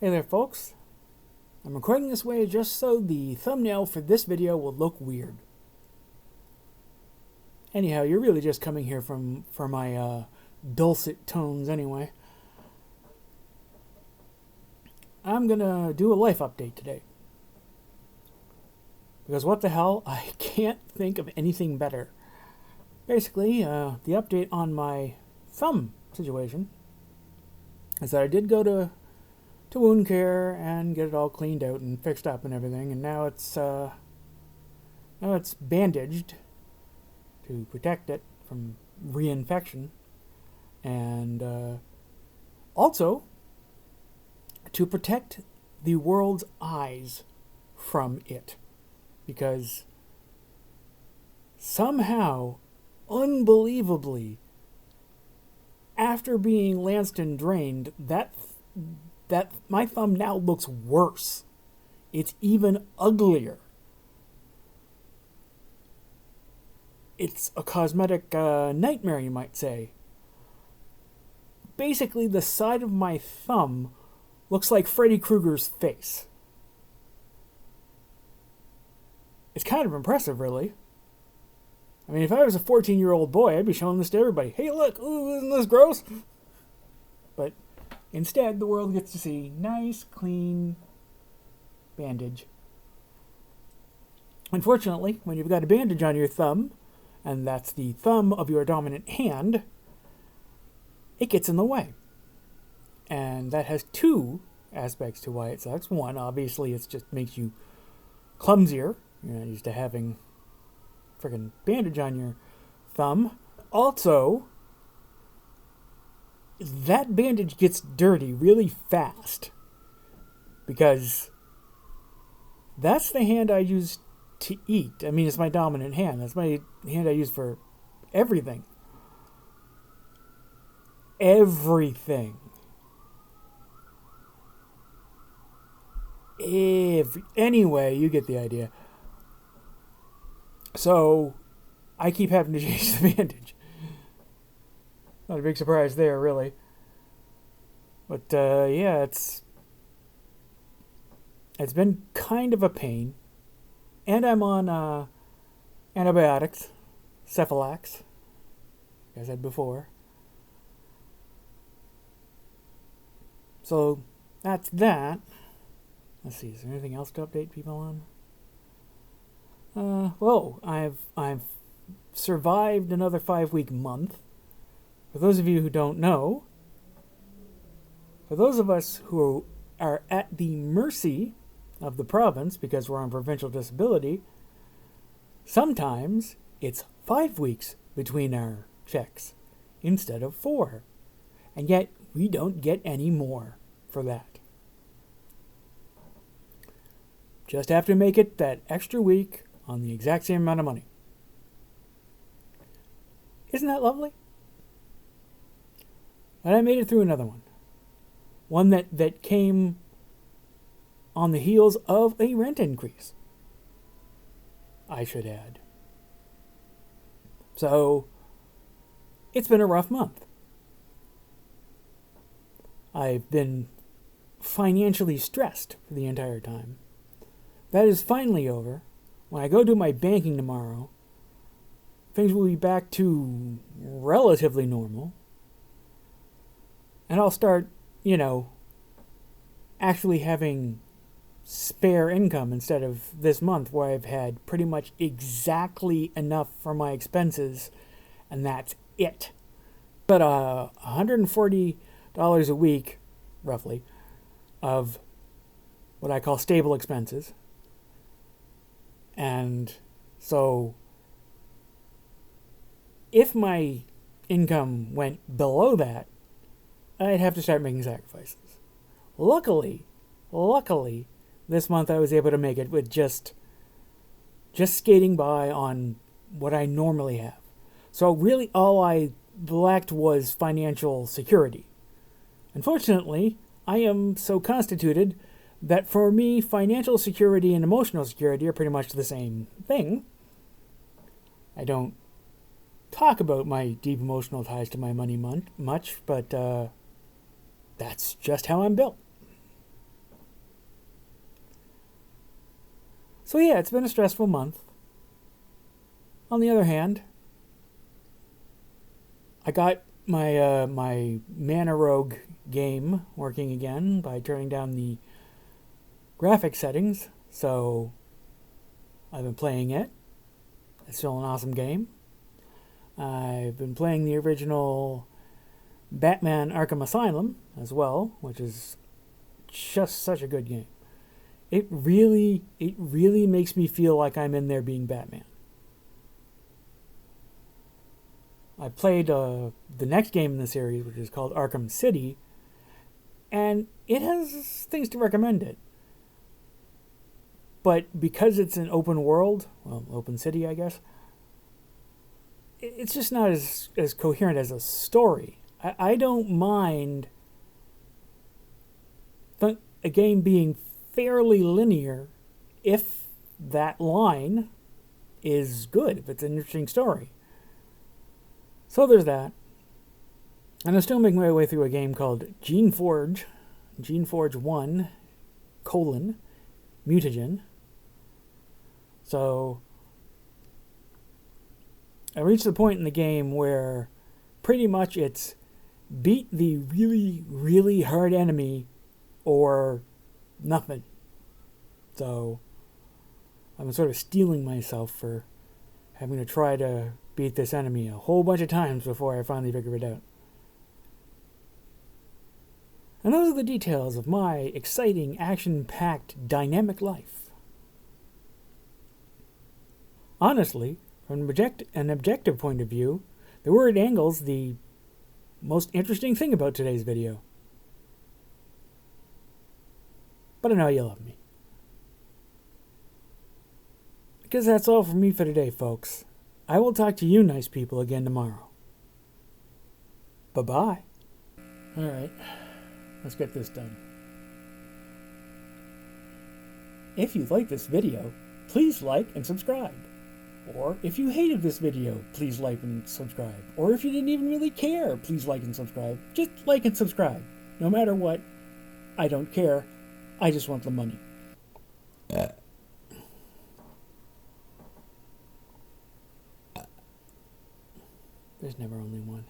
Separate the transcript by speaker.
Speaker 1: Hey there folks, I'm recording this way just so the thumbnail for this video will look weird. Anyhow, you're really just coming here for my dulcet tones anyway. I'm gonna do a life update today. Because what the hell, I can't think of anything better. Basically, the update on my thumb situation is that I did go to wound care and get it all cleaned out and fixed up and everything, and now it's bandaged to protect it from reinfection, and also to protect the world's eyes from it, because somehow, unbelievably, after being lanced and drained, that my thumb now looks worse. It's even uglier. It's a cosmetic nightmare, you might say. Basically, the side of my thumb looks like Freddy Krueger's face. It's kind of impressive, really. I mean, if I was a 14-year-old boy, I'd be showing this to everybody. Hey, look, ooh, isn't this gross? But instead, the world gets to see nice, clean bandage. Unfortunately, when you've got a bandage on your thumb, and that's the thumb of your dominant hand, it gets in the way. And that has two aspects to why it sucks. One, obviously, it just makes you clumsier. You're not used to having freaking bandage on your thumb. Also, that bandage gets dirty really fast, because that's the hand I use to eat. I mean, it's my dominant hand. That's my hand I use for everything. Everything. Anyway, you get the idea. So, I keep having to change the bandage. Not a big surprise there, really. But, yeah, it's been kind of a pain. And I'm on antibiotics, Cephalax, like I said before. So, that's that. Let's see, is there anything else to update people on? Well, I've survived another 5-week month. For those of you who don't know, for those of us who are at the mercy of the province because we're on provincial disability, sometimes it's 5 weeks between our checks instead of 4. And yet we don't get any more for that. Just have to make it that extra week on the exact same amount of money. Isn't that lovely? But I made it through another one. One that came on the heels of a rent increase, I should add. So, it's been a rough month. I've been financially stressed for the entire time. That is finally over. When I go do my banking tomorrow, things will be back to relatively normal. And I'll start, actually having spare income instead of this month where I've had pretty much exactly enough for my expenses, and that's it. But $140 a week, roughly, of what I call stable expenses. And so, if my income went below that, I'd have to start making sacrifices. Luckily, this month I was able to make it with just skating by on what I normally have. So really all I lacked was financial security. Unfortunately, I am so constituted that for me, financial security and emotional security are pretty much the same thing. I don't talk about my deep emotional ties to my money much, but that's just how I'm built. So yeah, it's been a stressful month. On the other hand, I got my Mana Rogue game working again by turning down the graphic settings. So I've been playing it. It's still an awesome game. I've been playing the original Batman Arkham Asylum as well, which is just such a good game. It really makes me feel like I'm in there being Batman. I played the next game in the series, which is called Arkham City, and it has things to recommend it. But because it's an open world, well, open city, I guess, it's just not as coherent as a story. I don't mind a game being fairly linear if that line is good, if it's an interesting story. So there's that. And I'm still making my way through a game called Gene Forge 1, Mutagen. So I reached the point in the game where pretty much it's beat the really hard enemy or nothing. So I'm sort of stealing myself for having to try to beat this enemy a whole bunch of times before I finally figure it out. And those are the details of my exciting, action-packed, dynamic life. Honestly, from an objective point of view, the word angle's the most interesting thing about today's video. But I know you love me. Because that's all from me for today, folks. I will talk to you nice people again tomorrow. Bye-bye. Alright, let's get this done. If you like this video, please like and subscribe. Or if you hated this video, please like and subscribe. Or if you didn't even really care, please like and subscribe. Just like and subscribe. No matter what, I don't care. I just want the money. There's never only one.